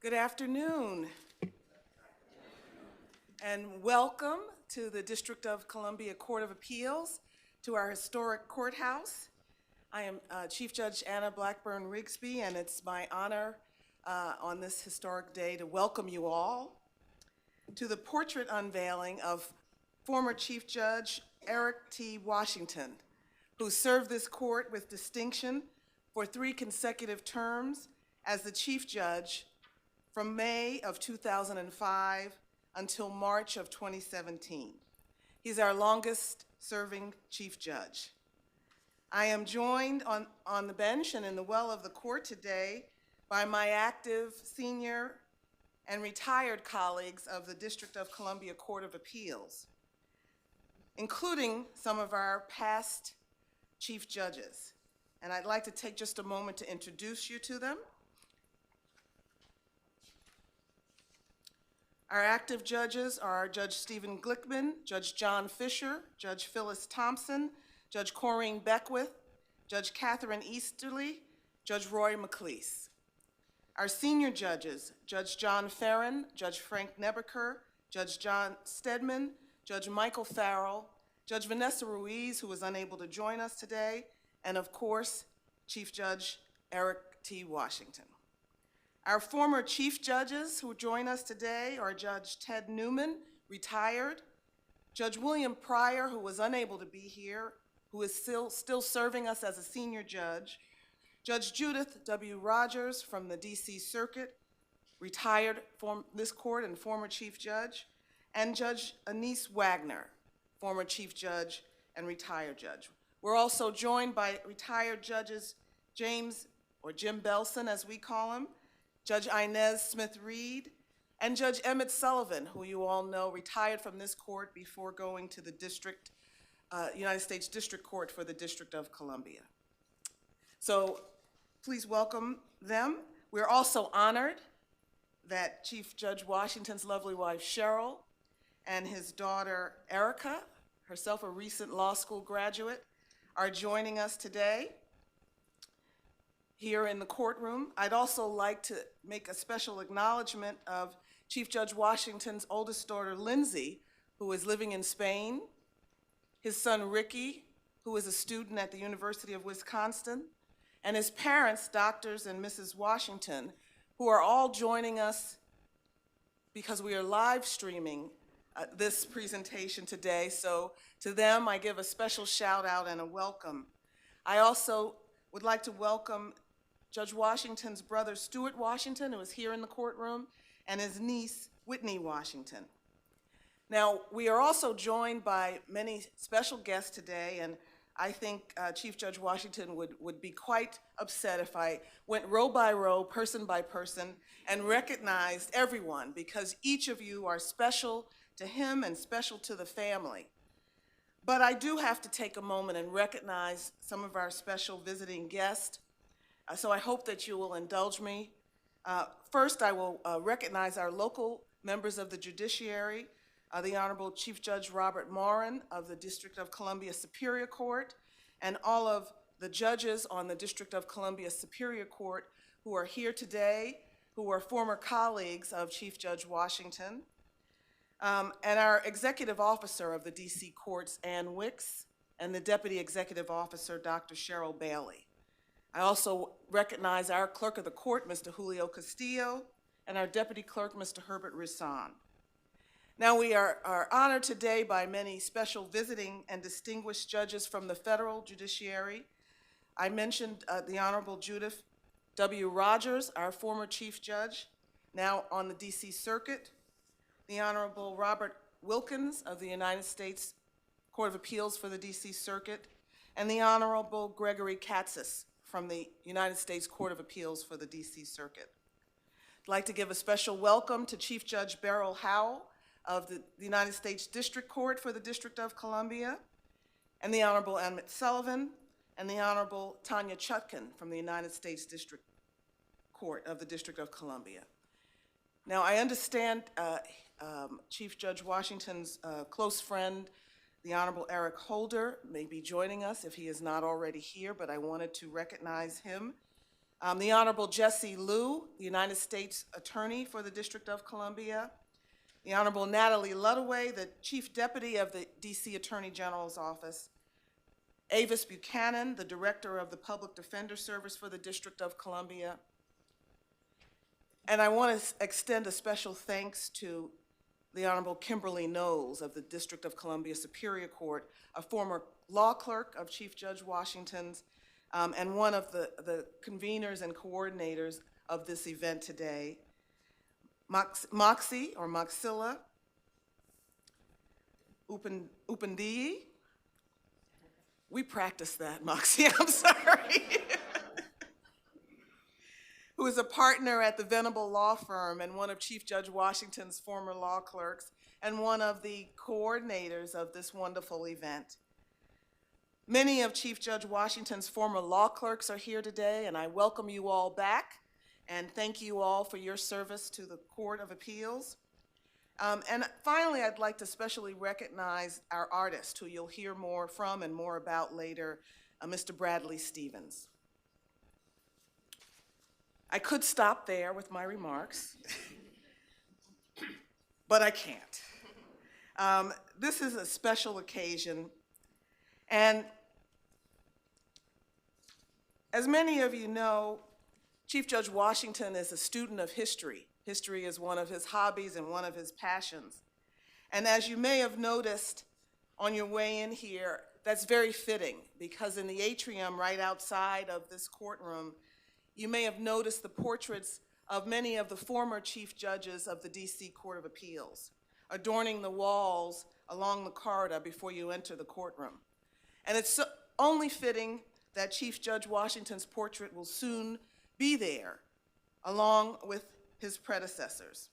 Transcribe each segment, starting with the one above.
Good afternoon, and welcome to the District of Columbia Court of Appeals, to our historic courthouse. I am Chief Judge Anna Blackburn Rigsby, and it's my honor on this historic day to welcome you all to the portrait unveiling of former Chief Judge Eric T. Washington, who served this court with distinction for 3 consecutive terms as the Chief Judge from May of 2005 until March of 2017. He's our longest serving Chief Judge. I am joined on the bench and in the well of the court today by my active, senior, and retired colleagues of the District of Columbia Court of Appeals, including some of our past Chief Judges. And I'd like to take just a moment to introduce you to them. Our active judges are Judge Stephen Glickman, Judge John Fisher, Judge Phyllis Thompson, Judge Corrine Beckwith, Judge Catherine Easterly, Judge Roy McLeese. Our senior judges, Judge John Farron, Judge Frank Nebeker, Judge John Stedman, Judge Michael Farrell, Judge Vanessa Ruiz, who was unable to join us today, and of course, Chief Judge Eric T. Washington. Our former Chief Judges who join us today are Judge Ted Newman, retired, Judge William Pryor, who was unable to be here, who is still serving us as a senior judge, Judge Judith W. Rogers from the D.C. Circuit, retired from this court and former Chief Judge, and Judge Anise Wagner, former Chief Judge and retired judge. We're also joined by retired judges James, or Jim Belson as we call him, Judge Inez Smith-Reed, and Judge Emmett Sullivan, who you all know retired from this court before going to the United States District Court for the District of Columbia. So please welcome them. We're also honored that Chief Judge Washington's lovely wife, Cheryl, and his daughter, Erica, herself a recent law school graduate, are joining us today here in the courtroom. I'd also like to make a special acknowledgement of Chief Judge Washington's oldest daughter, Lindsay, who is living in Spain, his son, Ricky, who is a student at the University of Wisconsin, and his parents, Doctors and Mrs. Washington, who are all joining us because we are live streaming this presentation today. So to them, I give a special shout out and a welcome. I also would like to welcome Judge Washington's brother, Stuart Washington, who is here in the courtroom, and his niece, Whitney Washington. Now, we are also joined by many special guests today, and I think Chief Judge Washington would be quite upset if I went row by row, person by person, and recognized everyone, because each of you are special to him and special to the family. But I do have to take a moment and recognize some of our special visiting guests. So I hope that you will indulge me. First, I will recognize our local members of the judiciary, the Honorable Chief Judge Robert Morin of the District of Columbia Superior Court, and all of the judges on the District of Columbia Superior Court who are here today, who are former colleagues of Chief Judge Washington, and our Executive Officer of the D.C. Courts, Ann Wicks, and the Deputy Executive Officer, Dr. Cheryl Bailey. I also recognize our Clerk of the Court, Mr. Julio Castillo, and our Deputy Clerk, Mr. Herbert Risson. Now, we are honored today by many special visiting and distinguished judges from the federal judiciary. I mentioned the Honorable Judith W. Rogers, our former Chief Judge, now on the D.C. Circuit, the Honorable Robert Wilkins of the United States Court of Appeals for the D.C. Circuit, and the Honorable Gregory Katsas from the United States Court of Appeals for the D.C. Circuit. I'd like to give a special welcome to Chief Judge Beryl Howell of the United States District Court for the District of Columbia, and the Honorable Emmett Sullivan, and the Honorable Tanya Chutkan from the United States District Court of the District of Columbia. Now, I understand Chief Judge Washington's close friend, the Honorable Eric Holder, may be joining us if he is not already here, but I wanted to recognize him The Honorable Jesse Liu, the United States Attorney for the District of Columbia, the Honorable Natalie Ludaway, the Chief Deputy of the DC Attorney General's Office, Avis Buchanan, the Director of the Public Defender Service for the District of Columbia. And I want to extend a special thanks to the Honorable Kimberly Knowles of the District of Columbia Superior Court, a former law clerk of Chief Judge Washington's, and one of the conveners and coordinators of this event today. Moxie, or Moxilla Upandii. We practiced that, Moxie, I'm sorry. Who is a partner at the Venable Law Firm and one of Chief Judge Washington's former law clerks and one of the coordinators of this wonderful event. Many of Chief Judge Washington's former law clerks are here today, and I welcome you all back and thank you all for your service to the Court of Appeals. And finally, I'd like to specially recognize our artist, who you'll hear more from and more about later, Mr. Bradley Stevens. I could stop there with my remarks, but I can't. This is a special occasion, and as many of you know, Chief Judge Washington is a student of history. History is one of his hobbies and one of his passions. And as you may have noticed on your way in here, that's very fitting, because in the atrium right outside of this courtroom, you may have noticed the portraits of many of the former chief judges of the DC Court of Appeals, adorning the walls along the corridor before you enter the courtroom. And it's only fitting that Chief Judge Washington's portrait will soon be there, along with his predecessors.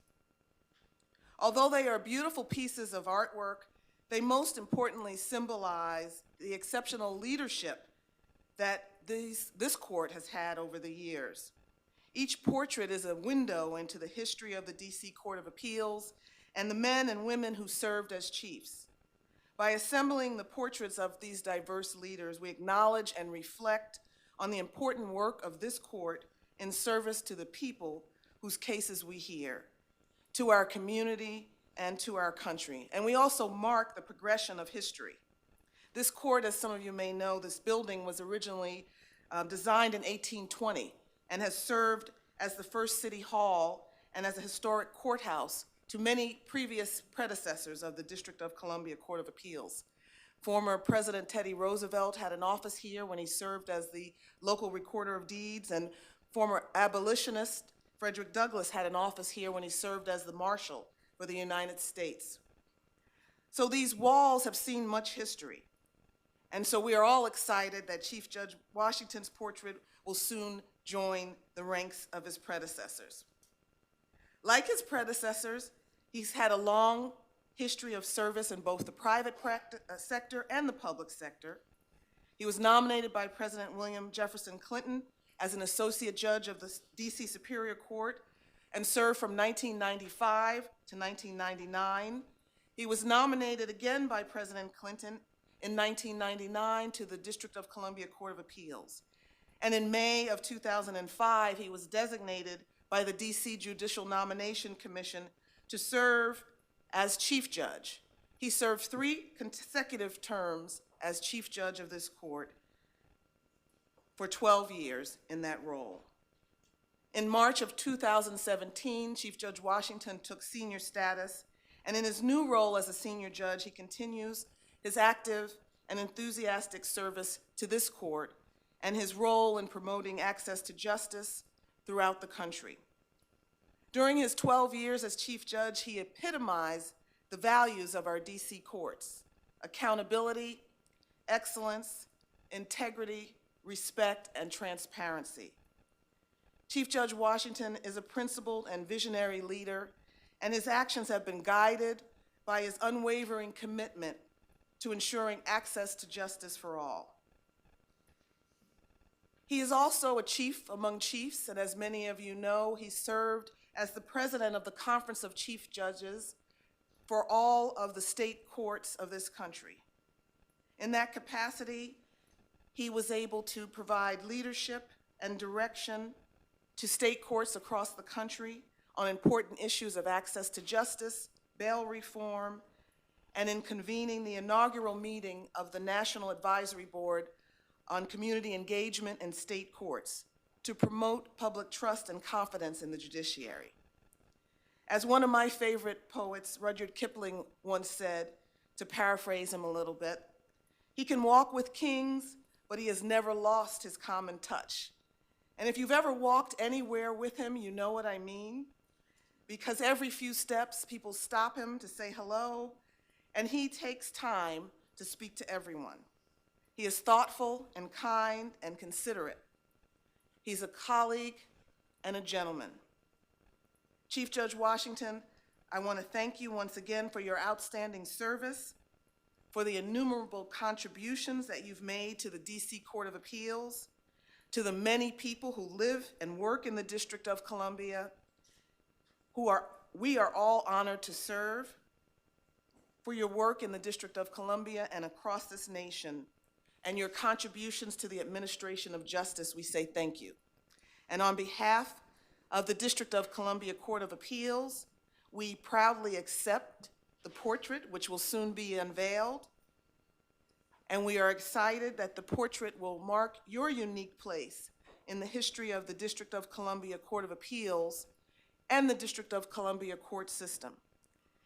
Although they are beautiful pieces of artwork, they most importantly symbolize the exceptional leadership that this court has had over the years. Each portrait is a window into the history of the DC Court of Appeals and the men and women who served as chiefs. By assembling the portraits of these diverse leaders, we acknowledge and reflect on the important work of this court in service to the people whose cases we hear, to our community and to our country. And we also mark the progression of history. This court, as some of you may know, this building was originally designed in 1820 and has served as the first city hall and as a historic courthouse to many previous predecessors of the District of Columbia Court of Appeals. Former President Teddy Roosevelt had an office here when he served as the local recorder of deeds, and former abolitionist Frederick Douglass had an office here when he served as the Marshal for the United States. So these walls have seen much history. And so we are all excited that Chief Judge Washington's portrait will soon join the ranks of his predecessors. Like his predecessors, he's had a long history of service in both the private sector and the public sector. He was nominated by President William Jefferson Clinton as an associate judge of the DC Superior Court and served from 1995 to 1999. He was nominated again by President Clinton in 1999 to the District of Columbia Court of Appeals. And in May of 2005, he was designated by the DC Judicial Nomination Commission to serve as Chief Judge. He served 3 consecutive terms as Chief Judge of this court for 12 years in that role. In March of 2017, Chief Judge Washington took senior status, and in his new role as a senior judge, he continues his active and enthusiastic service to this court and his role in promoting access to justice throughout the country. During his 12 years as Chief Judge, he epitomized the values of our DC courts: accountability, excellence, integrity, respect, and transparency. Chief Judge Washington is a principled and visionary leader, and his actions have been guided by his unwavering commitment to ensuring access to justice for all. He is also a chief among chiefs, and as many of you know, he served as the president of the Conference of Chief Judges for all of the state courts of this country. In that capacity, he was able to provide leadership and direction to state courts across the country on important issues of access to justice, bail reform, and in convening the inaugural meeting of the National Advisory Board on Community Engagement in State Courts to promote public trust and confidence in the judiciary. As one of my favorite poets, Rudyard Kipling, once said, to paraphrase him a little bit, he can walk with kings, but he has never lost his common touch. And if you've ever walked anywhere with him, you know what I mean, because every few steps, people stop him to say hello, and he takes time to speak to everyone. He is thoughtful and kind and considerate. He's a colleague and a gentleman. Chief Judge Washington, I want to thank you once again for your outstanding service, for the innumerable contributions that you've made to the DC Court of Appeals, to the many people who live and work in the District of Columbia, we are all honored to serve, for your work in the District of Columbia and across this nation, and your contributions to the administration of justice, we say thank you. And on behalf of the District of Columbia Court of Appeals, we proudly accept the portrait, which will soon be unveiled, and we are excited that the portrait will mark your unique place in the history of the District of Columbia Court of Appeals and the District of Columbia court system.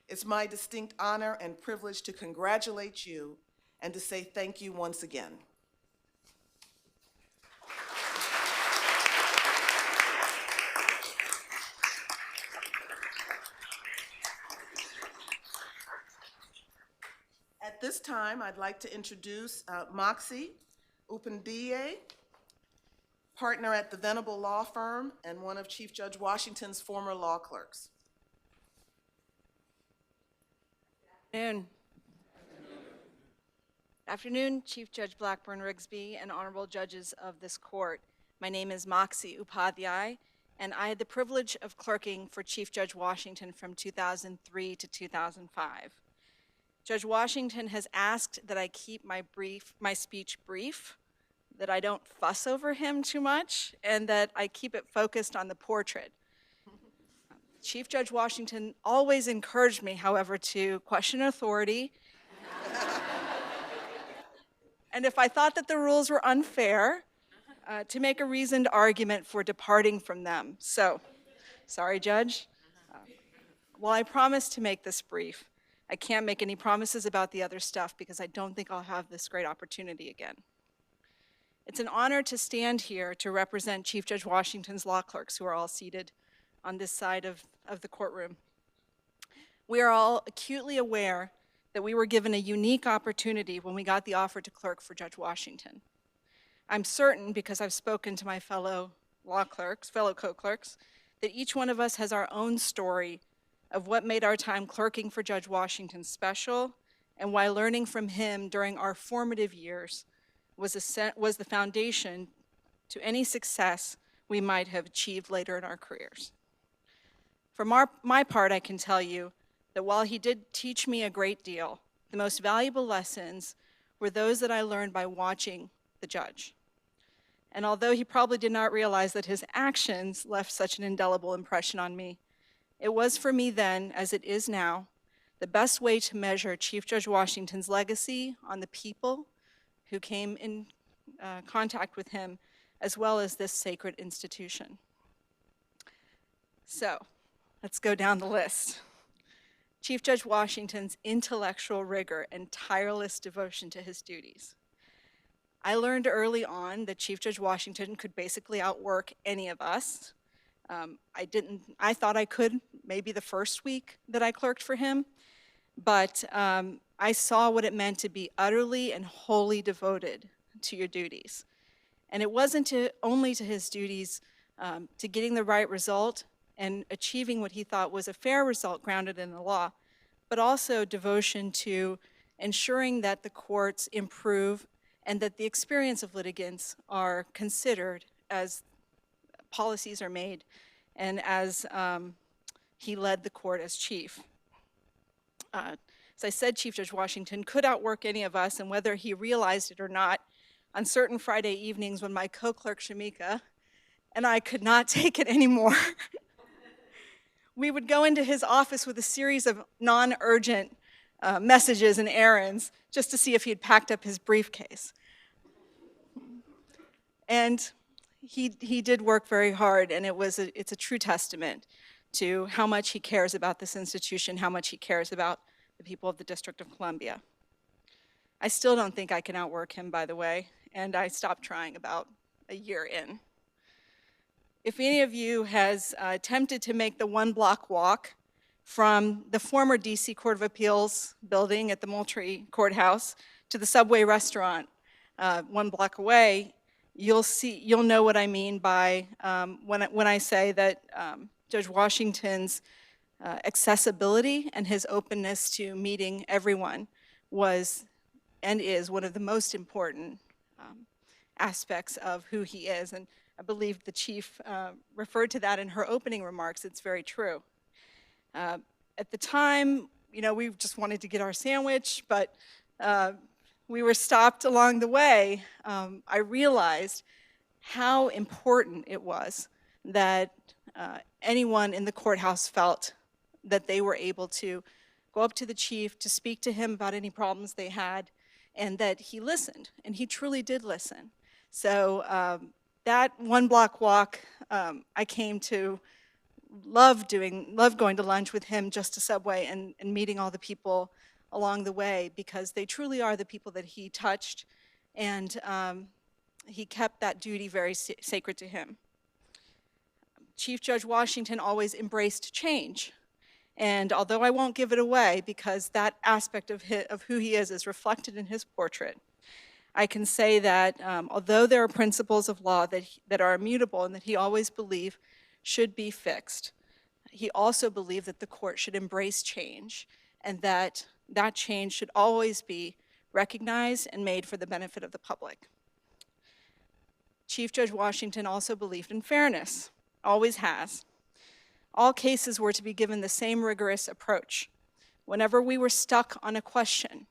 It's my distinct honor and privilege to congratulate you and to say thank you once again. At this time, I'd like to introduce Moxie Upandiye, partner at the Venable Law Firm and one of Chief Judge Washington's former law clerks. Good afternoon, Chief Judge Blackburn-Rigsby and honorable judges of this court. My name is Moxie Upadhyay, and I had the privilege of clerking for Chief Judge Washington from 2003 to 2005. Judge Washington has asked that I keep my speech brief, that I don't fuss over him too much, and that I keep it focused on the portrait. Chief Judge Washington always encouraged me, however, to question authority. And if I thought that the rules were unfair, to make a reasoned argument for departing from them. So, sorry, Judge. While I promise to make this brief, I can't make any promises about the other stuff because I don't think I'll have this great opportunity again. It's an honor to stand here to represent Chief Judge Washington's law clerks, who are all seated on this side of the courtroom. We are all acutely aware that we were given a unique opportunity when we got the offer to clerk for Judge Washington. I'm certain, because I've spoken to my fellow co-clerks, that each one of us has our own story of what made our time clerking for Judge Washington special, and why learning from him during our formative years was the foundation to any success we might have achieved later in our careers. For my part, I can tell you that while he did teach me a great deal, the most valuable lessons were those that I learned by watching the judge. And although he probably did not realize that his actions left such an indelible impression on me, it was for me then, as it is now, the best way to measure Chief Judge Washington's legacy on the people who came in contact with him, as well as this sacred institution. So, let's go down the list. Chief Judge Washington's intellectual rigor and tireless devotion to his duties. I learned early on that Chief Judge Washington could basically outwork any of us. I thought I could maybe the first week that I clerked for him, but I saw what it meant to be utterly and wholly devoted to your duties. And it wasn't only to his duties to getting the right result and achieving what he thought was a fair result grounded in the law, but also devotion to ensuring that the courts improve and that the experience of litigants are considered as policies are made and as he led the court as chief. As I said, Chief Judge Washington could outwork any of us, and whether he realized it or not, on certain Friday evenings when my co-clerk Shamika and I could not take it anymore. We would go into his office with a series of non-urgent messages and errands just to see if he had packed up his briefcase. And he did work very hard, and it's a true testament to how much he cares about this institution, how much he cares about the people of the District of Columbia. I still don't think I can outwork him, by the way, and I stopped trying about a year in. If any of you has attempted to make the one-block walk from the former DC Court of Appeals building at the Moultrie Courthouse to the Subway restaurant 1 block away, you'll know what I mean by when I say that Judge Washington's accessibility and his openness to meeting everyone was and is one of the most important aspects of who he is. And I believe the chief referred to that in her opening remarks. It's very true. At the time, we just wanted to get our sandwich, but we were stopped along the way. I realized how important it was that anyone in the courthouse felt that they were able to go up to the chief, to speak to him about any problems they had, and that he listened, and he truly did listen. So that 1 block walk, I came to love going to lunch with him just to Subway and meeting all the people along the way, because they truly are the people that he touched, and he kept that duty very sacred to him. Chief Judge Washington always embraced change, and although I won't give it away because that aspect of who he is reflected in his portrait, I can say that although there are principles of law that are immutable and that he always believed should be fixed, he also believed that the court should embrace change, and that change should always be recognized and made for the benefit of the public. Chief Judge Washington also believed in fairness, always has. All cases were to be given the same rigorous approach. Whenever we were stuck on a question,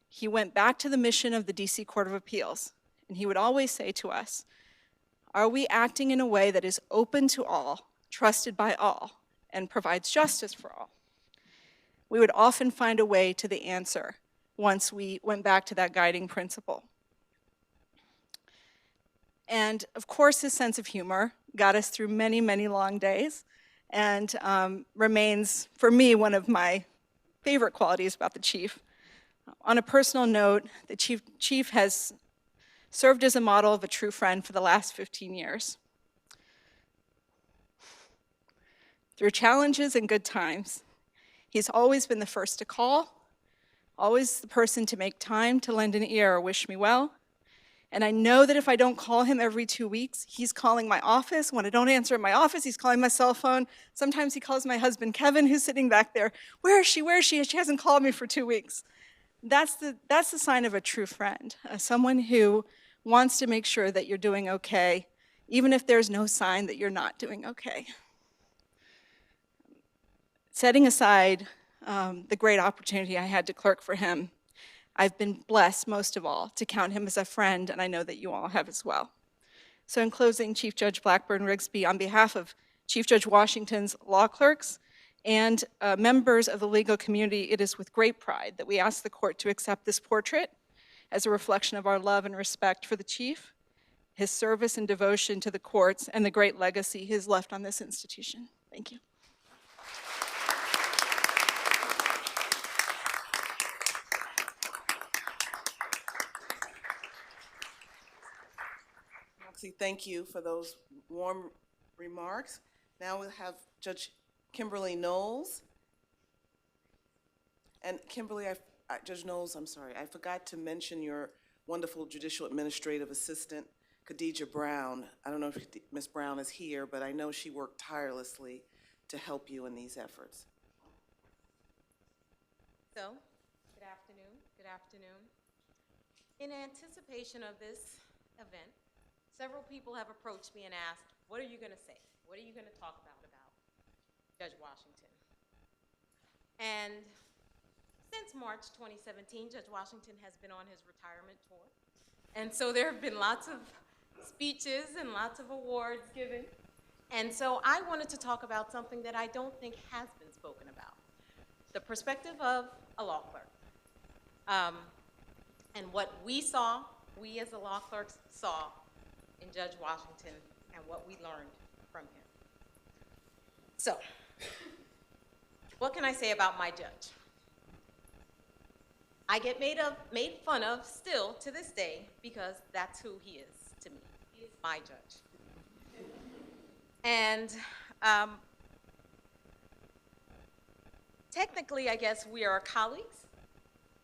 he went back to the mission of the DC Court of Appeals, and he would always say to us, are we acting in a way that is open to all, trusted by all, and provides justice for all? We would often find a way to the answer once we went back to that guiding principle. And of course, his sense of humor got us through many, many long days, and remains, for me, one of my favorite qualities about the chief. On a personal note, the chief has served as a model of a true friend for the last 15 years. Through challenges and good times, he's always been the first to call, always the person to make time to lend an ear or wish me well. And I know that if I don't call him every 2 weeks, he's calling my office. When I don't answer at my office, he's calling my cell phone. Sometimes he calls my husband, Kevin, who's sitting back there. Where is she? Where is she? She hasn't called me for 2 weeks. That's the sign of a true friend, someone who wants to make sure that you're doing okay, even if there's no sign that you're not doing okay. Setting aside the great opportunity I had to clerk for him, I've been blessed, most of all, to count him as a friend, and I know that you all have as well. So in closing, Chief Judge Blackburn-Rigsby, on behalf of Chief Judge Washington's law clerks and members of the legal community, it is with great pride that we ask the court to accept this portrait as a reflection of our love and respect for the chief, his service and devotion to the courts, and the great legacy he has left on this institution. Thank you. Thank you for those warm remarks. Now we'll have Judge Kimberly Knowles. And Kimberly, Judge Knowles, I'm sorry, I forgot to mention your wonderful judicial administrative assistant, Khadijah Brown. I don't know if Ms. Brown is here, but I know she worked tirelessly to help you in these efforts. So, good afternoon. Good afternoon. In anticipation of this event, several people have approached me and asked, what are you going to say? What are you going to talk about Judge Washington? And since March 2017, Judge Washington has been on his retirement tour. And so there have been lots of speeches and lots of awards given. And so I wanted to talk about something that I don't think has been spoken about, the perspective of a law clerk. And what we saw, we as the law clerks saw in Judge Washington and what we learned from him. So, what can I say about my judge? I get made fun of still to this day because that's who he is to me. He is my judge. And technically, I guess we are colleagues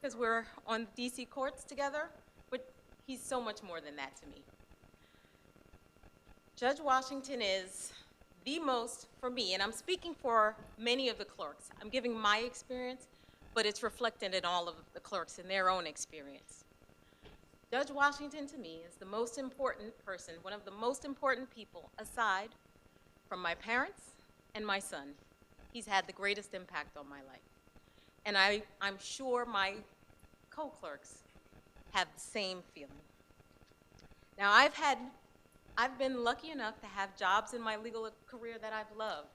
because we're on DC courts together, but he's so much more than that to me. Judge Washington is the most, for me, and I'm speaking for many of the clerks. I'm giving my experience, but it's reflected in all of the clerks in their own experience. Judge Washington, to me, is the most important person, one of the most important people, aside from my parents and my son. He's had the greatest impact on my life. And I'm sure my co-clerks have the same feeling. Now, I've been lucky enough to have jobs in my legal career that I've loved.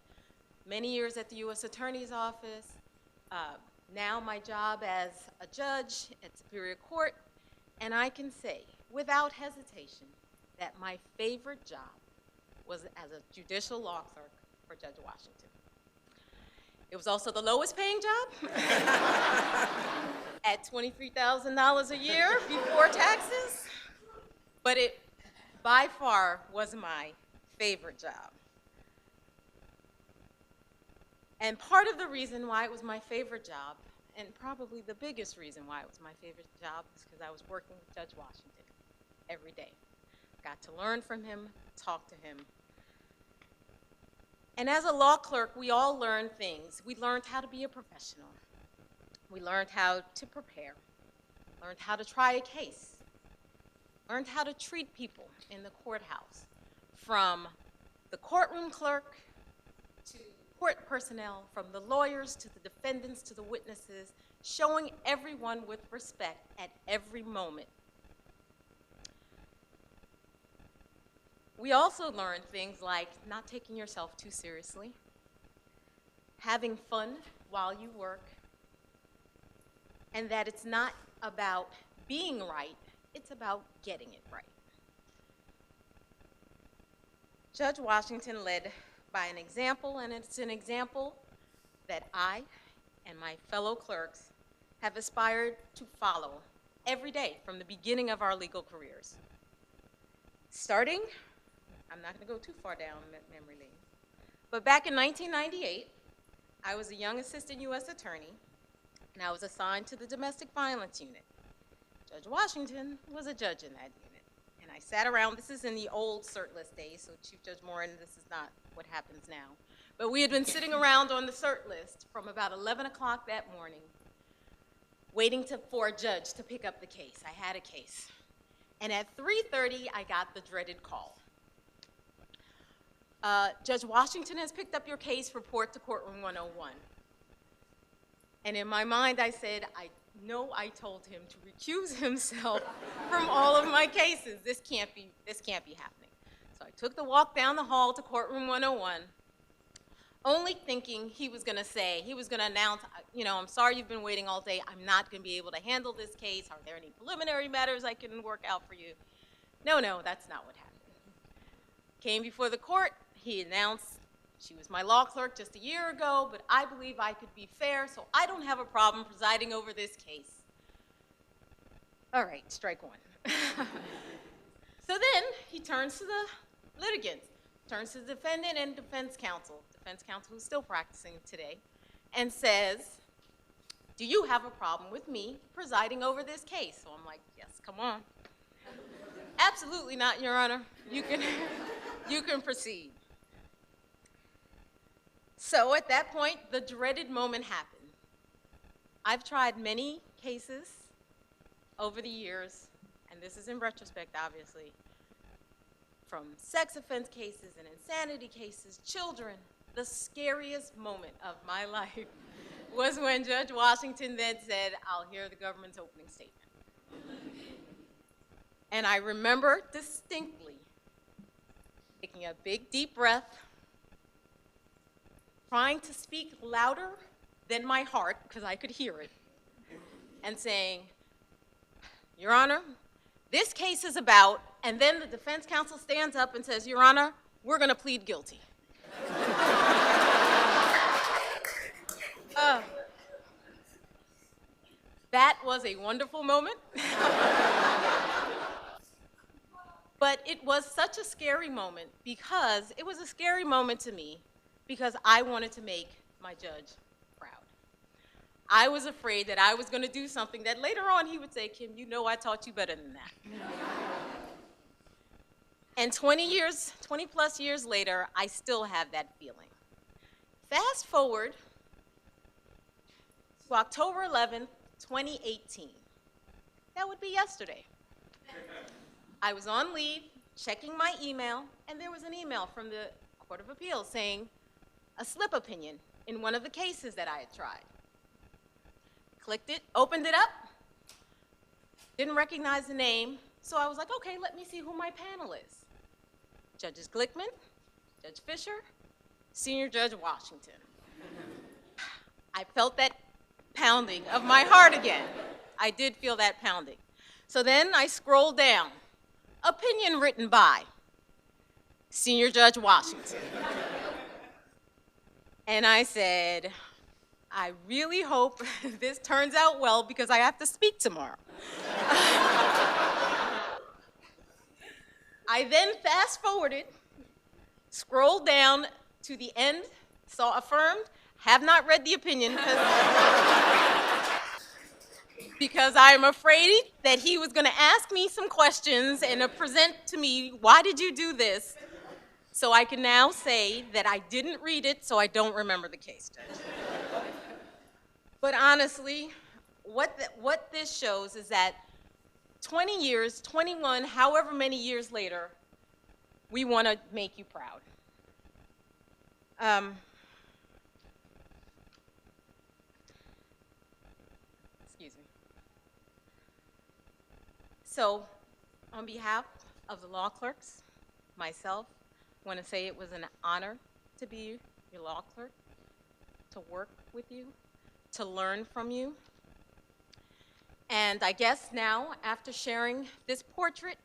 Many years at the U.S. Attorney's Office, now my job as a judge at Superior Court, and I can say without hesitation that my favorite job was as a judicial law clerk for Judge Washington. It was also the lowest paying job at $23,000 a year before taxes, but it by far was my favorite job. And part of the reason why it was my favorite job, and probably the biggest reason why it was my favorite job, is because I was working with Judge Washington every day. Got to learn from him, talk to him. And as a law clerk, we all learn things. We learned how to be a professional. We learned how to prepare, learned how to try a case, learned how to treat people in the courthouse, from the courtroom clerk to court personnel, from the lawyers to the defendants to the witnesses, showing everyone with respect at every moment. We also learned things like not taking yourself too seriously, having fun while you work, and that it's not about being right, it's about getting it right. Judge Washington led by an example, and it's an example that I and my fellow clerks have aspired to follow every day from the beginning of our legal careers. Starting, I'm not going to go too far down memory lane, but back in 1998, I was a young assistant U.S. attorney, and I was assigned to the domestic violence unit. Judge Washington was a judge in that unit, and I sat around. This is in the old cert list days, so Chief Judge Moran, this is not what happens now. But we had been sitting around on the cert list from about 11 o'clock that morning, waiting for a judge to pick up the case. I had a case. And at 3:30, I got the dreaded call. Judge Washington has picked up your case, report to courtroom 101. And in my mind, I said, I know I told him to recuse himself from all of my cases. This can't be happening. So I took the walk down the hall to courtroom 101, only thinking he was going to announce, I'm sorry you've been waiting all day. I'm not going to be able to handle this case. Are there any preliminary matters I can work out for you? No, that's not what happened. Came before the court. He announced she was my law clerk just a year ago, but I believe I could be fair, so I don't have a problem presiding over this case. All right, strike one. So then he turns to the litigants, turns to the defendant and defense counsel who's still practicing today, and says, do you have a problem with me presiding over this case? So I'm like, yes, come on. Absolutely not, Your Honor. You can proceed. So at that point, the dreaded moment happened. I've tried many cases over the years, and this is in retrospect, obviously, from sex offense cases and insanity cases, children. The scariest moment of my life was when Judge Washington then said, I'll hear the government's opening statement. And I remember distinctly taking a big, deep breath, trying to speak louder than my heart, because I could hear it, and saying, Your Honor, this case is about, and then the defense counsel stands up and says, Your Honor, we're going to plead guilty. That was a wonderful moment. But it was such a scary moment because it was a scary moment to me because I wanted to make my judge proud. I was afraid that I was going to do something that later on he would say, Kim, you know I taught you better than that. And 20 plus years later, I still have that feeling. Fast forward to October 11th, 2018. That would be yesterday. I was on leave, checking my email, and there was an email from the Court of Appeals saying a slip opinion in one of the cases that I had tried. Clicked it, opened it up, didn't recognize the name, so I was like, okay, let me see who my panel is. Judges Glickman, Judge Fisher, Senior Judge Washington. I felt that pounding of my heart again. I did feel that pounding. So then I scrolled down. Opinion written by Senior Judge Washington. And I said, I really hope this turns out well because I have to speak tomorrow. I then fast forwarded, scrolled down to the end, saw affirmed, have not read the opinion because I'm afraid that he was going to ask me some questions and present to me, why did you do this? So I can now say that I didn't read it, so I don't remember the case, Judge. But honestly, what this shows is that 20 years, 21, however many years later, we want to make you proud. Excuse me. So, on behalf of the law clerks, myself, I want to say it was an honor to be your law clerk, to work with you, to learn from you. And I guess now, after sharing this portrait,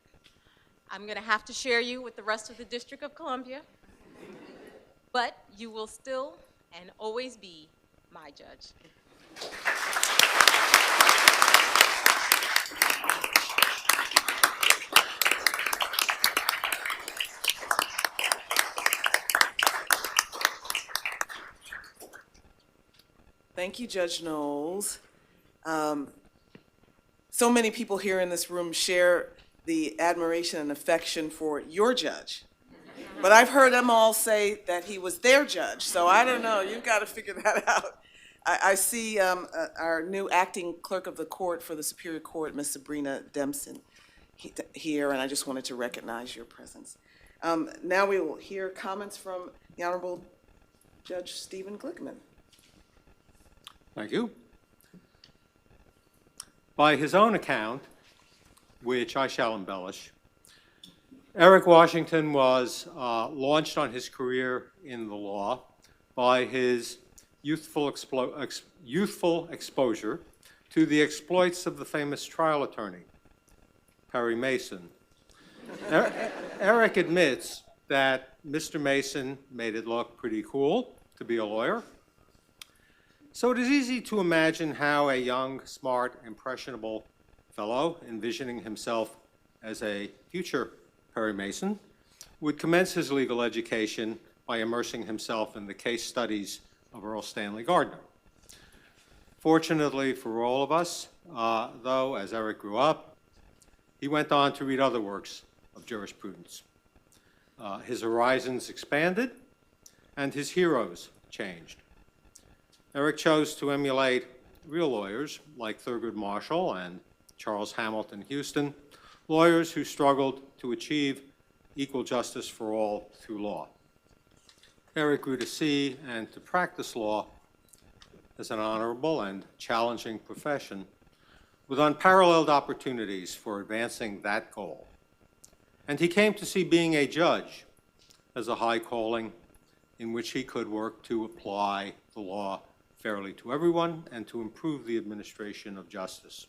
I'm going to have to share you with the rest of the District of Columbia. But you will still and always be my judge. Thank you, Judge Knowles. So many people here in this room share the admiration and affection for your judge. But I've heard them all say that he was their judge, so I don't know. You've got to figure that out. I see our new acting clerk of the court for the Superior Court, Ms. Sabrina Dempson, here, and I just wanted to recognize your presence. Now we will hear comments from the Honorable Judge Stephen Glickman. Thank you. By his own account, which I shall embellish, Eric Washington was launched on his career in the law by his youthful exposure to the exploits of the famous trial attorney, Perry Mason. Eric admits that Mr. Mason made it look pretty cool to be a lawyer. So it is easy to imagine how a young, smart, impressionable fellow, envisioning himself as a future Perry Mason, would commence his legal education by immersing himself in the case studies of Earl Stanley Gardner. Fortunately for all of us, though, as Eric grew up, he went on to read other works of jurisprudence. His horizons expanded, and his heroes changed. Eric chose to emulate real lawyers like Thurgood Marshall and Charles Hamilton Houston, lawyers who struggled to achieve equal justice for all through law. Eric grew to see and to practice law as an honorable and challenging profession with unparalleled opportunities for advancing that goal. And he came to see being a judge as a high calling in which he could work to apply the law fairly to everyone and to improve the administration of justice.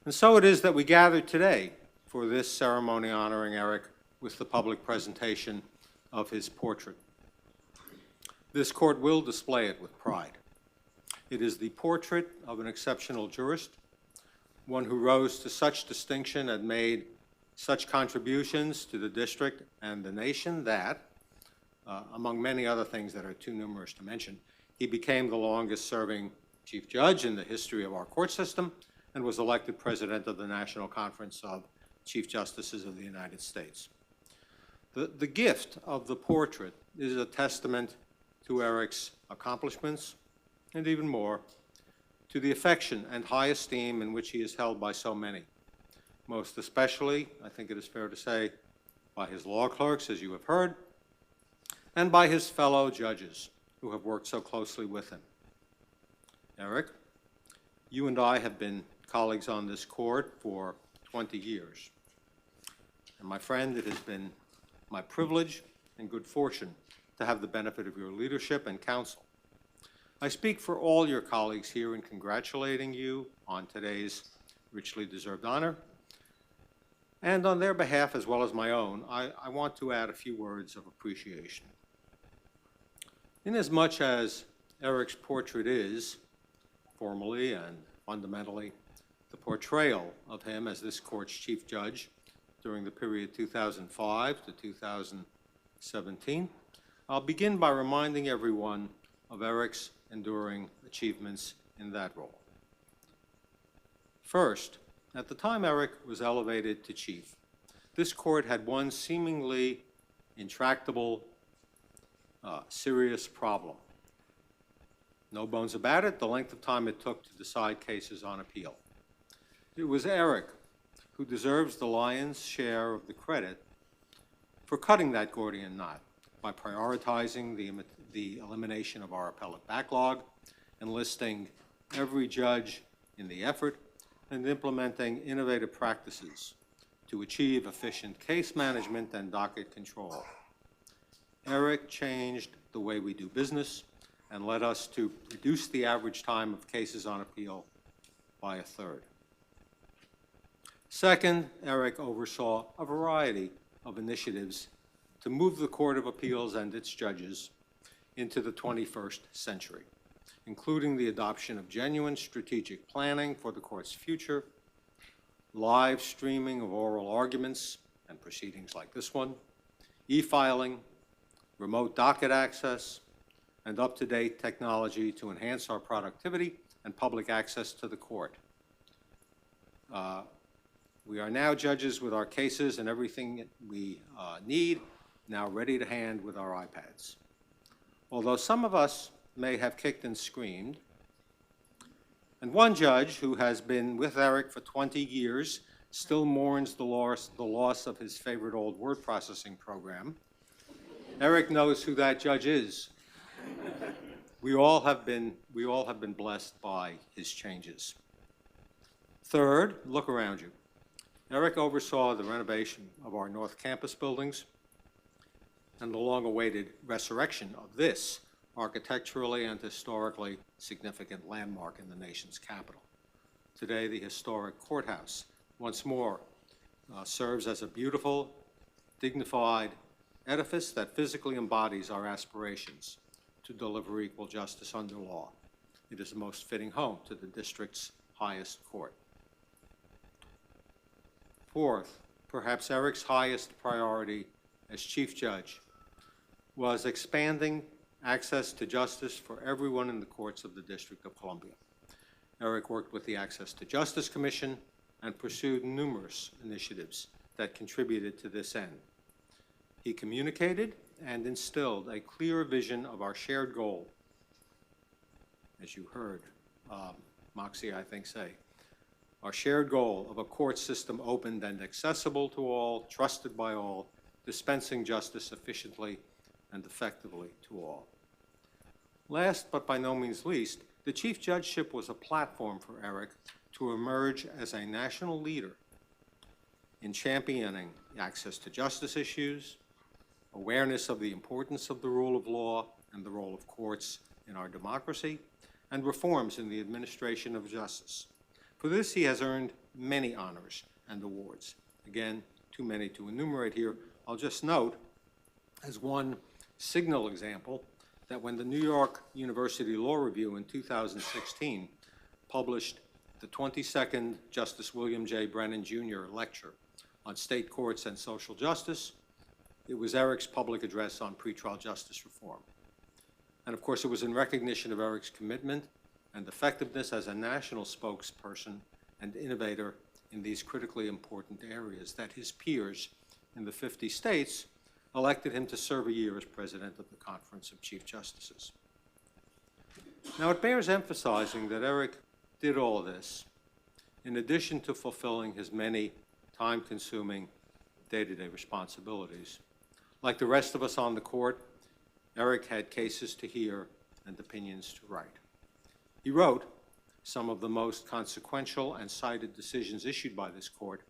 And so it is that we gather today for this ceremony honoring Eric with the public presentation of his portrait. This court will display it with pride. It is the portrait of an exceptional jurist, one who rose to such distinction and made such contributions to the district and the nation that, among many other things that are too numerous to mention, he became the longest-serving chief judge in the history of our court system and was elected president of the National Conference of Chief Justices of the United States. The gift of the portrait is a testament to Eric's accomplishments, and even more, to the affection and high esteem in which he is held by so many, most especially, I think it is fair to say, by his law clerks, as you have heard, and by his fellow judges who have worked so closely with him. Eric, you and I have been colleagues on this court for 20 years. And my friend, it has been my privilege and good fortune to have the benefit of your leadership and counsel. I speak for all your colleagues here in congratulating you on today's richly deserved honor. And on their behalf, as well as my own, I want to add a few words of appreciation. Inasmuch as Eric's portrait is, formally and fundamentally, the portrayal of him as this court's chief judge during the period 2005 to 2017, I'll begin by reminding everyone of Eric's enduring achievements in that role. First, at the time Eric was elevated to chief, this court had one seemingly intractable, serious problem. No bones about it, the length of time it took to decide cases on appeal. It was Eric who deserves the lion's share of the credit for cutting that Gordian knot by prioritizing the elimination of our appellate backlog, enlisting every judge in the effort, and implementing innovative practices to achieve efficient case management and docket control. Eric changed the way we do business and led us to reduce the average time of cases on appeal by a third. Second, Eric oversaw a variety of initiatives to move the Court of Appeals and its judges into the 21st century, including the adoption of genuine strategic planning for the court's future, live streaming of oral arguments and proceedings like this one, e-filing, remote docket access, and up-to-date technology to enhance our productivity and public access to the court. We are now judges with our cases and everything we need, now ready to hand with our iPads. Although some of us may have kicked and screamed, and one judge who has been with Eric for 20 years still mourns the loss of his favorite old word processing program. Eric knows who that judge is. We all have been blessed by his changes. Third, look around you. Eric oversaw the renovation of our North Campus buildings and the long-awaited resurrection of this architecturally and historically significant landmark in the nation's capital. Today, the historic courthouse once more serves as a beautiful, dignified edifice that physically embodies our aspirations to deliver equal justice under law. It is the most fitting home to the district's highest court. Fourth, perhaps Eric's highest priority as chief judge was expanding access to justice for everyone in the courts of the District of Columbia. Eric worked with the Access to Justice Commission and pursued numerous initiatives that contributed to this end. He communicated and instilled a clear vision of our shared goal, as you heard Moxie, I think, say, our shared goal of a court system open and accessible to all, trusted by all, dispensing justice efficiently and effectively to all. Last, but by no means least, the chief judgeship was a platform for Eric to emerge as a national leader in championing access to justice issues, awareness of the importance of the rule of law and the role of courts in our democracy, and reforms in the administration of justice. For this, he has earned many honors and awards. Again, too many to enumerate here. I'll just note, as one signal example, that when the New York University Law Review in 2016 published the 22nd Justice William J. Brennan Jr. lecture on state courts and social justice, it was Eric's public address on pretrial justice reform. And of course, it was in recognition of Eric's commitment and effectiveness as a national spokesperson and innovator in these critically important areas that his peers in the 50 states elected him to serve a year as president of the Conference of Chief Justices. Now, it bears emphasizing that Eric did all this in addition to fulfilling his many time-consuming day-to-day responsibilities. Like the rest of us on the court, Eric had cases to hear and opinions to write. He wrote some of the most consequential and cited decisions issued by this court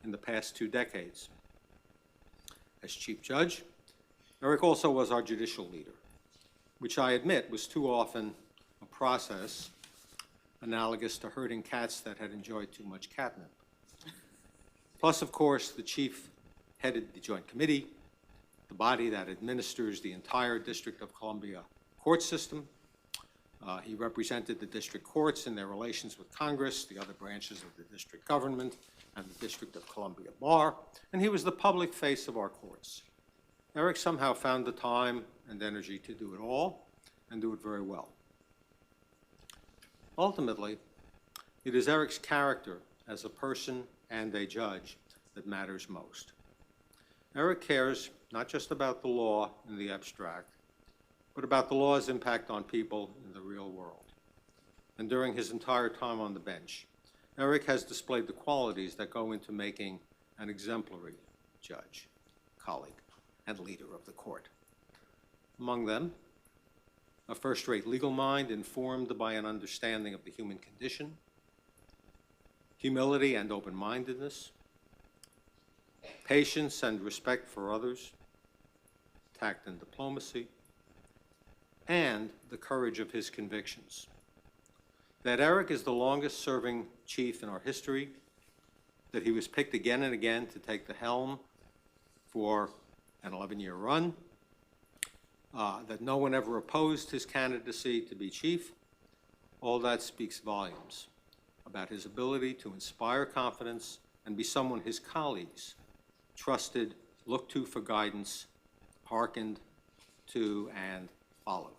in the past 2 decades. As Chief Judge, Eric also was our judicial leader, which I admit was too often a process analogous to herding cats that had enjoyed too much catnip. Plus, of course, the chief headed the Joint Committee, the body that administers the entire District of Columbia court system. He represented the district courts in their relations with Congress, the other branches of the district government, and the District of Columbia Bar, and he was the public face of our courts. Eric somehow found the time and energy to do it all, and do it very well. Ultimately, it is Eric's character as a person and a judge that matters most. Eric cares not just about the law in the abstract, but about the law's impact on people in the real world. And during his entire time on the bench, Eric has displayed the qualities that go into making an exemplary judge, colleague, and leader of the court. Among them, a first-rate legal mind informed by an understanding of the human condition, humility and open-mindedness, patience and respect for others, tact and diplomacy, and the courage of his convictions. That Eric is the longest-serving chief in our history, that he was picked again and again to take the helm for an 11-year run, that no one ever opposed his candidacy to be chief, all that speaks volumes about his ability to inspire confidence and be someone his colleagues trusted, looked to for guidance, hearkened to, and followed.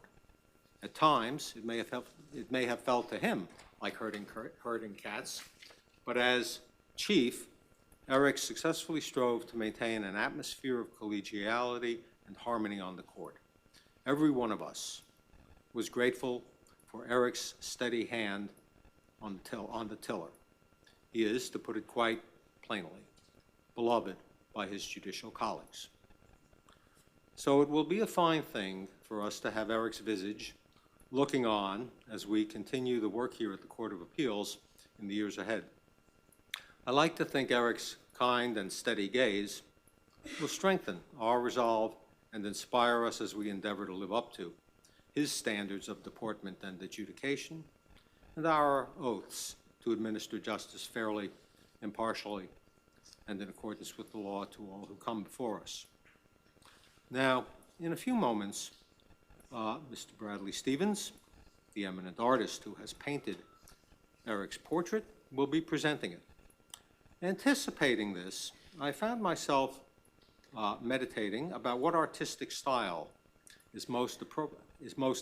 At times, it may have felt to him like herding cats, but as chief, Eric successfully strove to maintain an atmosphere of collegiality and harmony on the court. Every one of us was grateful for Eric's steady hand on the tiller. He is, to put it quite plainly, beloved by his judicial colleagues. So it will be a fine thing for us to have Eric's visage looking on as we continue the work here at the Court of Appeals in the years ahead. I like to think Eric's kind and steady gaze will strengthen our resolve and inspire us as we endeavor to live up to his standards of deportment and adjudication, and our oaths to administer justice fairly, impartially, and in accordance with the law to all who come before us. Now, in a few moments, Mr. Bradley Stevens, the eminent artist who has painted Eric's portrait, will be presenting it. Anticipating this, I found myself meditating about what artistic style is most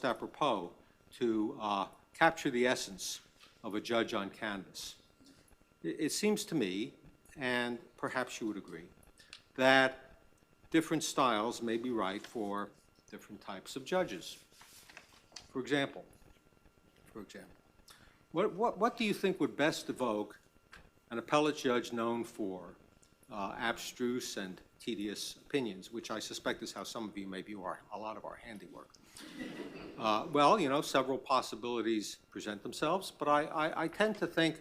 apropos to capture the essence of a judge on canvas. It seems to me, and perhaps you would agree, that different styles may be right for different types of judges. For example, what do you think would best evoke an appellate judge known for abstruse and tedious opinions, which I suspect is how some of you may view a lot of our handiwork? Well, you know, several possibilities present themselves, but I tend to think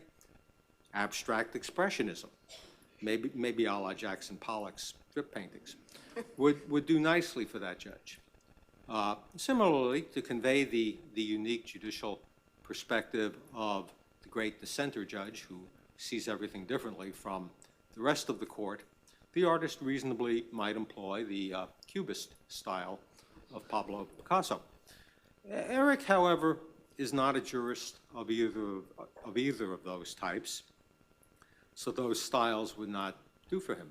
abstract expressionism maybe a la Jackson Pollock's strip paintings, would do nicely for that judge. Similarly, to convey the unique judicial perspective of the great dissenter judge who sees everything differently from the rest of the court, the artist reasonably might employ the Cubist style of Pablo Picasso. Eric, however, is not a jurist of either of those types, so those styles would not do for him.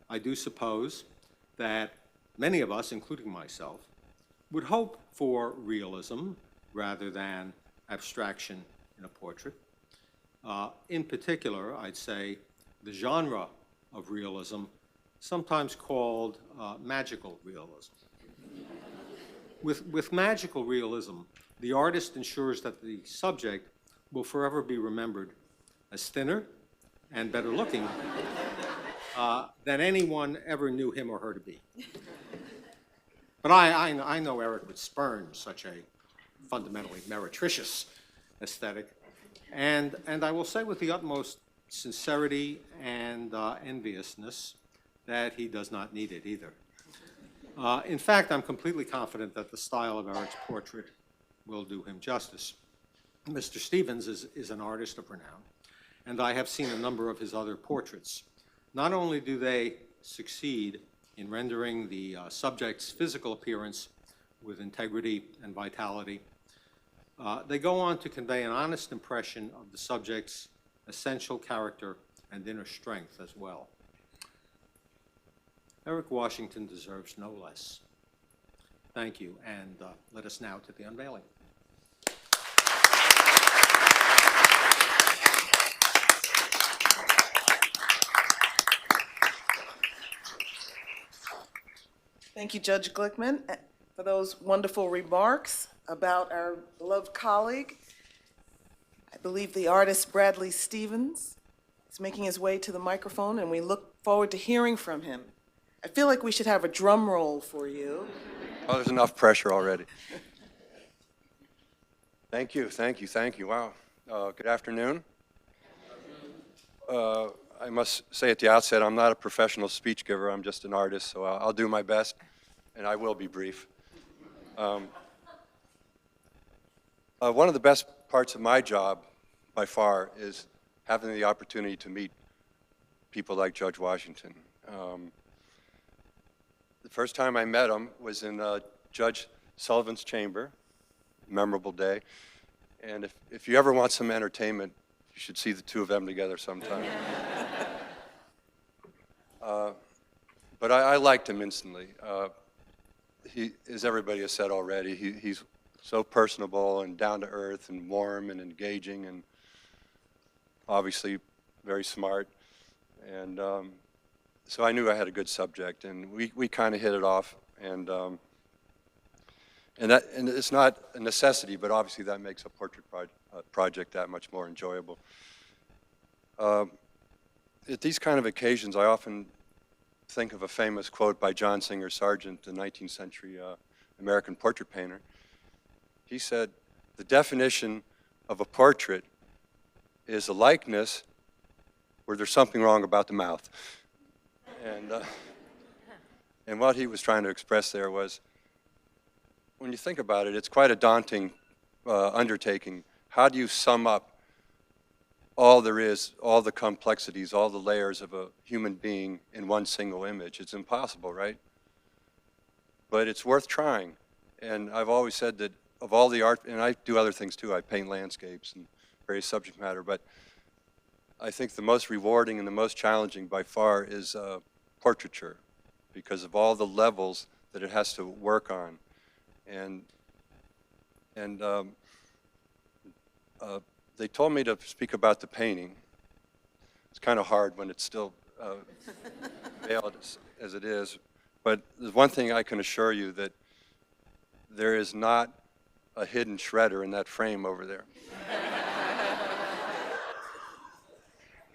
I do suppose that many of us, including myself, would hope for realism rather than abstraction in a portrait. In particular, I'd say the genre of realism, sometimes called magical realism. With magical realism, the artist ensures that the subject will forever be remembered as thinner and better looking than anyone ever knew him or her to be. But I know Eric would spurn such a fundamentally meretricious aesthetic. And I will say with the utmost sincerity and enviousness that he does not need it either. In fact, I'm completely confident that the style of Eric's portrait will do him justice. Mr. Stevens is an artist of renown, and I have seen a number of his other portraits. Not only do they succeed in rendering the subject's physical appearance with integrity and vitality, they go on to convey an honest impression of the subject's essential character and inner strength as well. Eric Washington deserves no less. Thank you, and let us now to the unveiling. Thank you, Judge Glickman, for those wonderful remarks about our beloved colleague. I believe the artist Bradley Stevens is making his way to the microphone, and we look forward to hearing from him. I feel like we should have a drum roll for you. Oh, there's enough pressure already. Thank you. Wow. Good afternoon. I must say at the outset, I'm not a professional speech giver. I'm just an artist, so I'll do my best, and I will be brief. One of the best parts of my job, by far, is having the opportunity to meet people like Judge Washington. The first time I met him was in Judge Sullivan's chamber, memorable day. And if you ever want some entertainment, you should see the two of them together sometime. But I liked him instantly. As everybody has said already, he's so personable and down to earth and warm and engaging and obviously very smart. And so I knew I had a good subject, and we kind of hit it off. And it's not a necessity, but obviously that makes a portrait project that much more enjoyable. At these kind of occasions, I often think of a famous quote by John Singer Sargent, the 19th century American portrait painter. He said, "The definition of a portrait is a likeness where there's something wrong about the mouth." And what he was trying to express there was, when you think about it, it's quite a daunting undertaking. How do you sum up all there is, all the complexities, all the layers of a human being in one single image? It's impossible, right? But it's worth trying. And I've always said that of all the art, and I do other things too, I paint landscapes and various subject matter, but I think the most rewarding and the most challenging by far is portraiture, because of all the levels that it has to work on. And they told me to speak about the painting. It's kind of hard when it's still veiled as it is. But there's one thing I can assure you, that there is not a hidden shredder in that frame over there.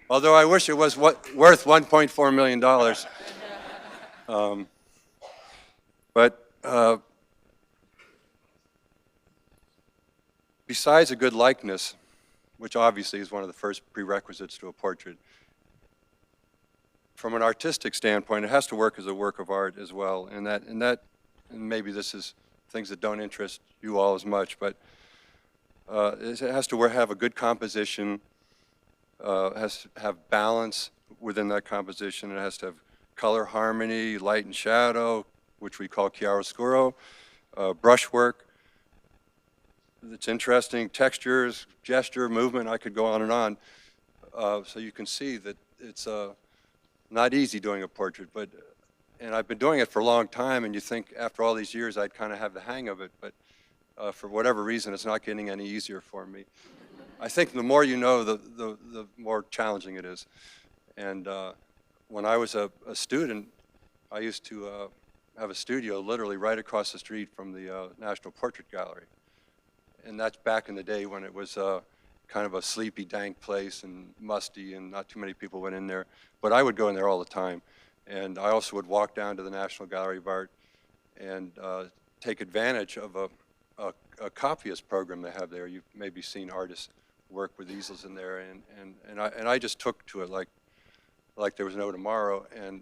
Although I wish it was worth $1.4 million. But besides a good likeness, which obviously is one of the first prerequisites to a portrait, from an artistic standpoint, it has to work as a work of art as well. And maybe this is things that don't interest you all as much, but it has to have a good composition, has to have balance within that composition. It has to have color harmony, light and shadow, which we call chiaroscuro, brushwork. It's interesting, textures, gesture, movement, I could go on and on. So you can see that it's not easy doing a portrait, and I've been doing it for a long time, and you think after all these years I'd kind of have the hang of it, but for whatever reason it's not getting any easier for me. I think the more you know, the more challenging it is. And when I was a student, I used to have a studio literally right across the street from the National Portrait Gallery. And that's back in the day when it was kind of a sleepy, dank place and musty and not too many people went in there. But I would go in there all the time. And I also would walk down to the National Gallery of Art and take advantage of a copyist program they have there. You've maybe seen artists work with easels in there. And I just took to it like there was no tomorrow. And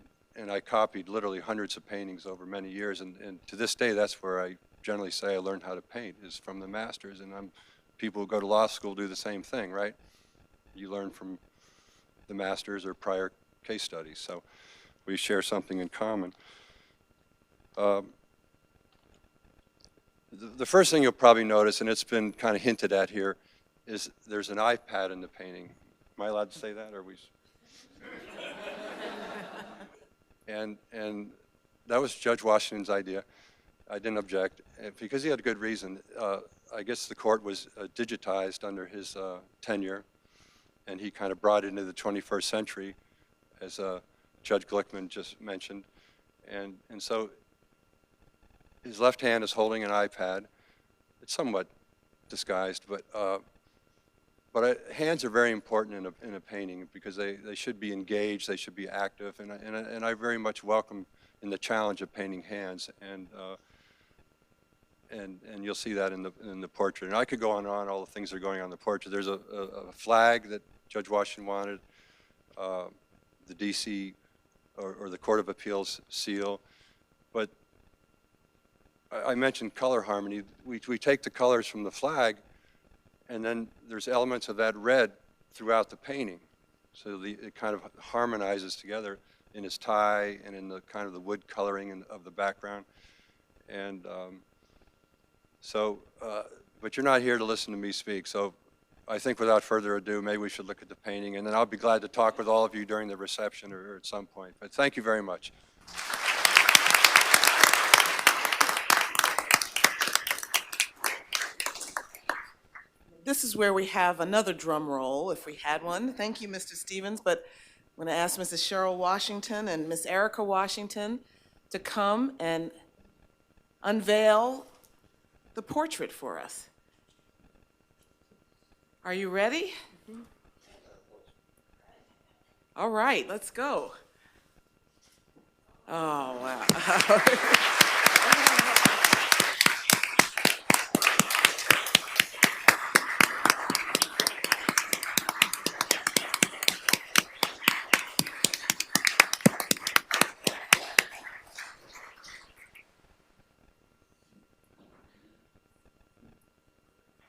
I copied literally hundreds of paintings over many years. And to this day, that's where I generally say I learned how to paint, is from the masters. And people who go to law school do the same thing, right? You learn from the masters or prior case studies. So we share something in common. The first thing you'll probably notice, and it's been kind of hinted at here, is there's an iPad in the painting. Am I allowed to say that, or are we? And that was Judge Washington's idea. I didn't object, because he had a good reason. I guess the court was digitized under his tenure, and he kind of brought it into the 21st century, as Judge Glickman just mentioned. And so his left hand is holding an iPad. It's somewhat disguised, but hands are very important in a painting, because they should be engaged, they should be active, and I very much welcome in the challenge of painting hands, and you'll see that in the portrait. And I could go on and on, all the things that are going on in the portrait. There's a flag that Judge Washington wanted, the DC or the Court of Appeals seal, but I mentioned color harmony. We take the colors from the flag, and then there's elements of that red throughout the painting. So it kind of harmonizes together in his tie and in the kind of the wood coloring of the background. And but you're not here to listen to me speak, so I think without further ado, maybe we should look at the painting, and then I'll be glad to talk with all of you during the reception or at some point. But thank you very much. This is where we have another drum roll, if we had one. Thank you, Mr. Stevens, but I'm going to ask Mrs. Cheryl Washington and Miss Erica Washington to come and unveil the portrait for us. Are you ready? Mm-hmm. All right, let's go. Oh, wow.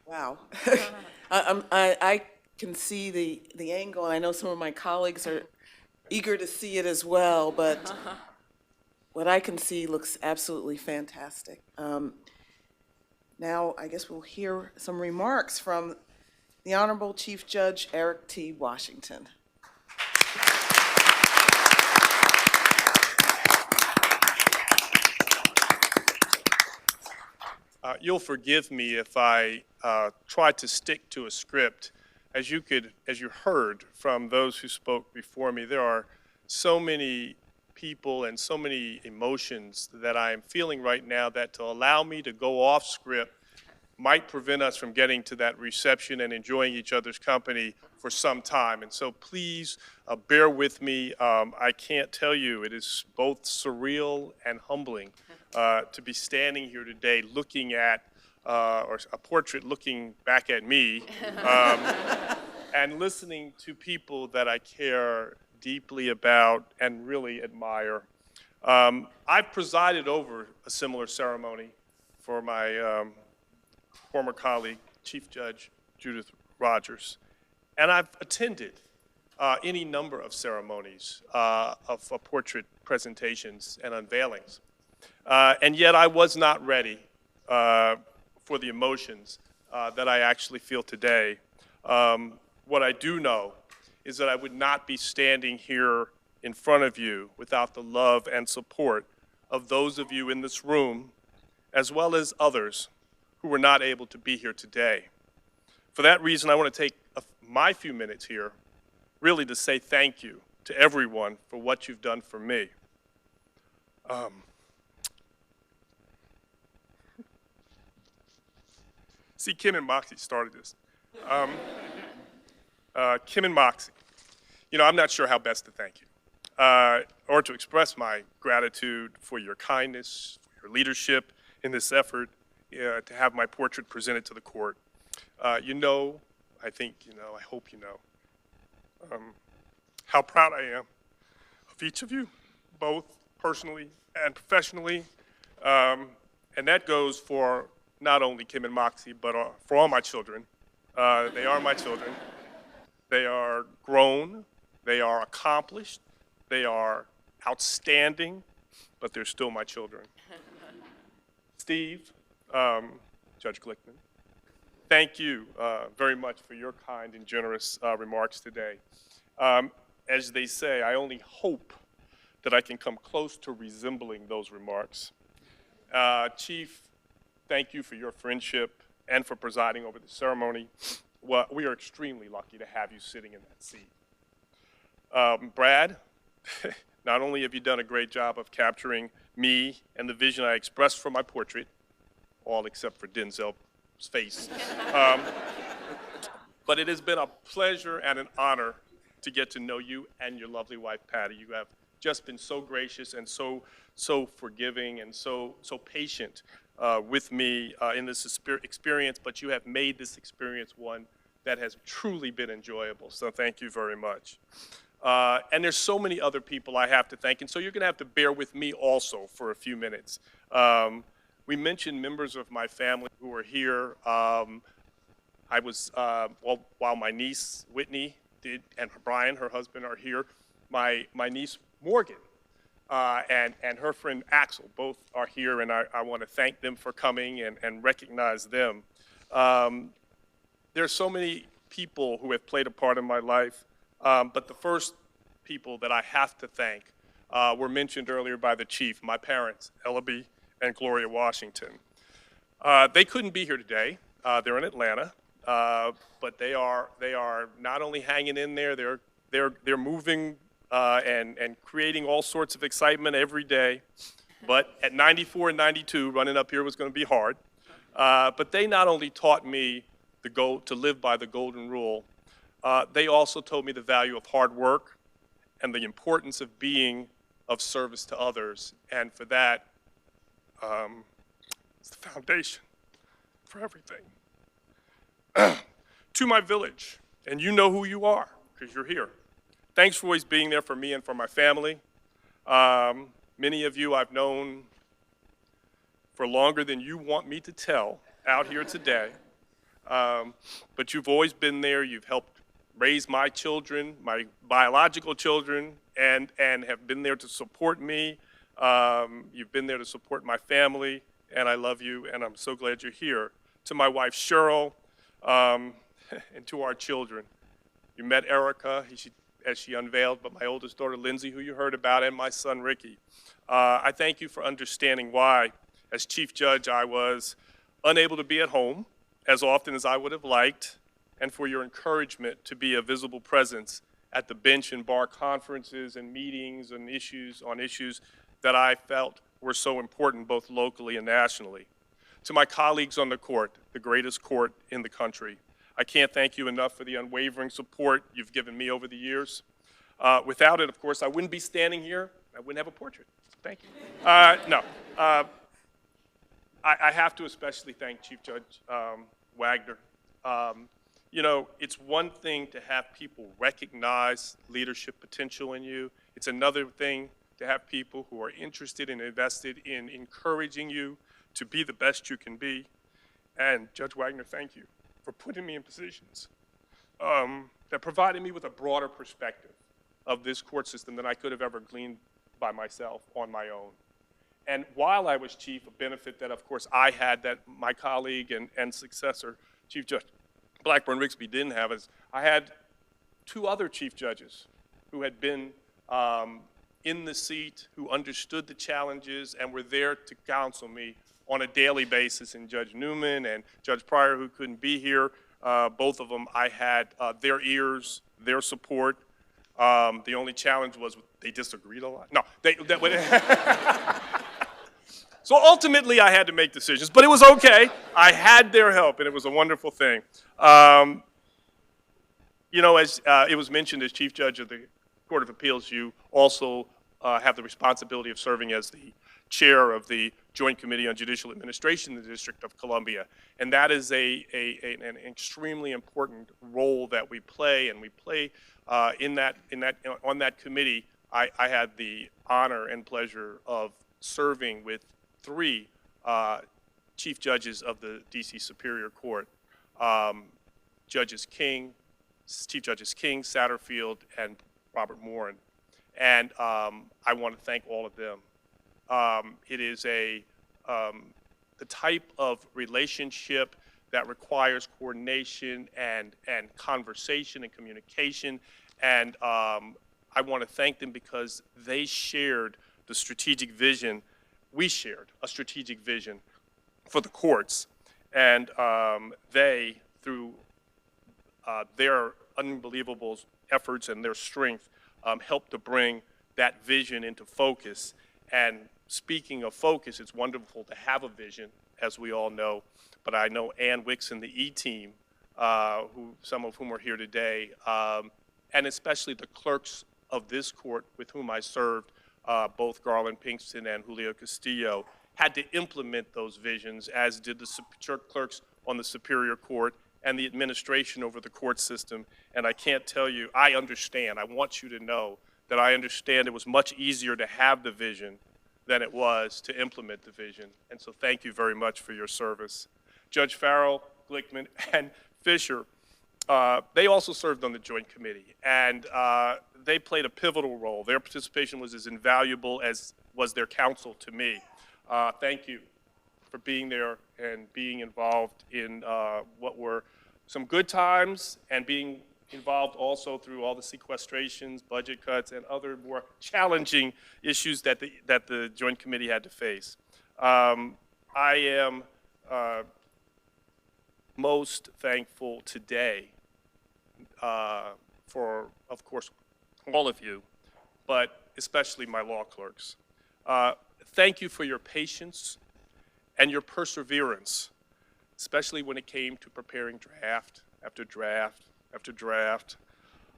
Wow. I can see the angle, and I know some of my colleagues are eager to see it as well, but what I can see looks absolutely fantastic. Now, I guess we'll hear some remarks from the Honorable Chief Judge Eric T. Washington. You'll forgive me if I try to stick to a script. As you heard from those who spoke before me, there are so many people and so many emotions that I am feeling right now that to allow me to go off script might prevent us from getting to that reception and enjoying each other's company for some time. And so please bear with me. I can't tell you, it is both surreal and humbling to be standing here today looking at, or a portrait looking back at me, and listening to people that I care deeply about and really admire. I've presided over a similar ceremony for my former colleague, Chief Judge Judith Rogers, and I've attended any number of ceremonies of portrait presentations and unveilings. And yet I was not ready for the emotions that I actually feel today. What I do know is that I would not be standing here in front of you without the love and support of those of you in this room, as well as others who were not able to be here today. For that reason, I want to take my few minutes here really to say thank you to everyone for what you've done for me. See, Kim and Moxie started this. Kim and Moxie, you know, I'm not sure how best to thank you or to express my gratitude for your kindness, for your leadership in this effort to have my portrait presented to the court. You know, I think you know, I hope you know, how proud I am of each of you, both personally and professionally. And that goes for not only Kim and Moxie, but for all my children. They are my children. They are grown, they are accomplished, they are outstanding, but they're still my children. Steve, Judge Glickman, thank you very much for your kind and generous remarks today. As they say, I only hope that I can come close to resembling those remarks. Chief, thank you for your friendship and for presiding over the ceremony. Well, we are extremely lucky to have you sitting in that seat. Brad, not only have you done a great job of capturing me and the vision I expressed for my portrait, all except for Denzel's face, but it has been a pleasure and an honor to get to know you and your lovely wife, Patty. You have just been so gracious and so forgiving and so patient with me in this experience, but you have made this experience one that has truly been enjoyable. So thank you very much. And there's so many other people I have to thank, and so you're going to have to bear with me also for a few minutes. We mentioned members of my family who are here. I was, while my niece Whitney did, and Brian, her husband, are here, my niece Morgan and her friend Axel both are here, and I want to thank them for coming and recognize them. There are so many people who have played a part in my life, but the first people that I have to thank were mentioned earlier by the chief, my parents, Ellaby and Gloria Washington. They couldn't be here today. They're in Atlanta, but they are not only hanging in there, they're moving and creating all sorts of excitement every day. But at 94 and 92, running up here was going to be hard. But they not only taught me to live by the golden rule, they also told me the value of hard work and the importance of being of service to others. And for that, it's the foundation for everything. To my village, and you know who you are because you're here. Thanks for always being there for me and for my family. Many of you I've known for longer than you want me to tell out here today. But you've always been there. You've helped raise my children, my biological children, and have been there to support me. You've been there to support my family, and I love you, and I'm so glad you're here. To my wife, Cheryl, and to our children. You met Erica, as she unveiled, but my oldest daughter, Lindsay, who you heard about, and my son, Ricky. I thank you for understanding why, as Chief Judge, I was unable to be at home as often as I would have liked, and for your encouragement to be a visible presence at the bench and bar conferences and meetings and issues that I felt were so important both locally and nationally. To my colleagues on the court, the greatest court in the country, I can't thank you enough for the unwavering support you've given me over the years. Without it, of course, I wouldn't be standing here. I wouldn't have a portrait. Thank you. No. I have to especially thank Chief Judge Wagner. You know, it's one thing to have people recognize leadership potential in you. It's another thing to have people who are interested and invested in encouraging you to be the best you can be. And Judge Wagner, thank you for putting me in positions that provided me with a broader perspective of this court system than I could have ever gleaned by myself on my own. And while I was chief, a benefit that, of course, I had that my colleague and successor, Chief Judge Blackburn-Rixby, didn't have is I had two other chief judges who had been in the seat, who understood the challenges and were there to counsel me on a daily basis, and Judge Newman and Judge Pryor, who couldn't be here. Both of them, I had their ears, their support. The only challenge was they disagreed a lot. No, so ultimately I had to make decisions, but it was okay. I had their help, and it was a wonderful thing. You know, as it was mentioned, as Chief Judge of the Court of Appeals, you also have the responsibility of serving as the chair of the Joint Committee on Judicial Administration in the District of Columbia. And that is an extremely important role that we play, and we play on that committee. I had the honor and pleasure of serving with three chief judges of the D.C. Superior Court, Chief Judges King, Satterfield, and Robert Morin. And I want to thank all of them. It is the type of relationship that requires coordination and conversation and communication. And I want to thank them because they shared the strategic vision. We shared a strategic vision for the courts. And they, through their unbelievable efforts and their strength, helped to bring that vision into focus. And speaking of focus, it's wonderful to have a vision, as we all know. But I know Ann Wicks and the E-Team, some of whom are here today, and especially the clerks of this court with whom I served, both Garland Pinkston and Julio Castillo, had to implement those visions, as did the clerks on the Superior Court and the administration over the court system. And I can't tell you, I understand. I want you to know that I understand it was much easier to have the vision than it was to implement the vision. And so thank you very much for your service. Judge Farrell, Glickman, and Fisher, they also served on the Joint Committee, and they played a pivotal role. Their participation was as invaluable as was their counsel to me. Thank you for being there and being involved in what were some good times, and being involved also through all the sequestrations, budget cuts, and other more challenging issues that the Joint Committee had to face. I am most thankful today for, of course, all of you, but especially my law clerks. Thank you for your patience and your perseverance, especially when it came to preparing draft after draft after draft,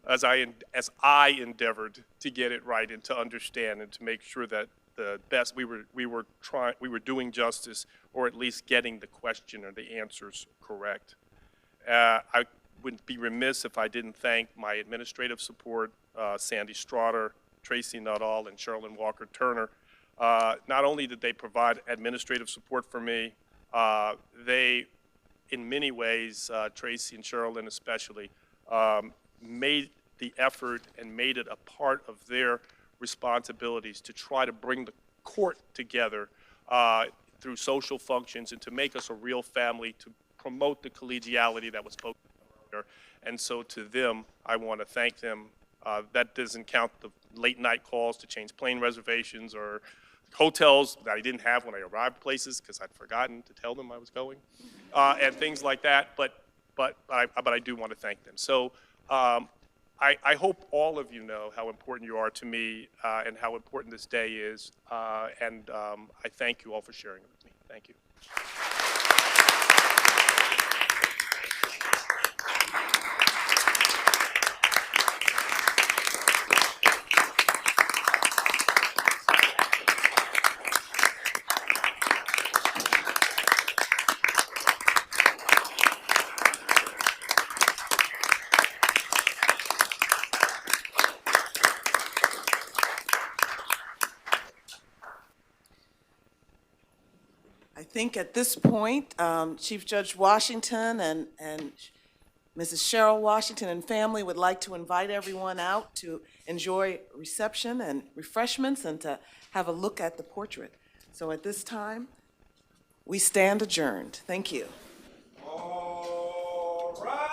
as I endeavored to get it right and to understand and to make sure that the best we were doing justice, or at least getting the question or the answers correct. I would be remiss if I didn't thank my administrative support, Sandy Straughter, Tracy Nuttall, and Sherilyn Walker Turner. Not only did they provide administrative support for me, they, in many ways, Tracy and Sherilyn especially, made the effort and made it a part of their responsibilities to try to bring the court together through social functions and to make us a real family, to promote the collegiality that was spoken about earlier. And so to them, I want to thank them. That doesn't count the late night calls to change plane reservations or hotels that I didn't have when I arrived places because I'd forgotten to tell them I was going, and things like that. But I do want to thank them. So I hope all of you know how important you are to me and how important this day is. And I thank you all for sharing it with me. Thank you. think at this point, Chief Judge Washington and Mrs. Cheryl Washington and family would like to invite everyone out to enjoy reception and refreshments and to have a look at the portrait. So at this time, we stand adjourned. Thank you. All right.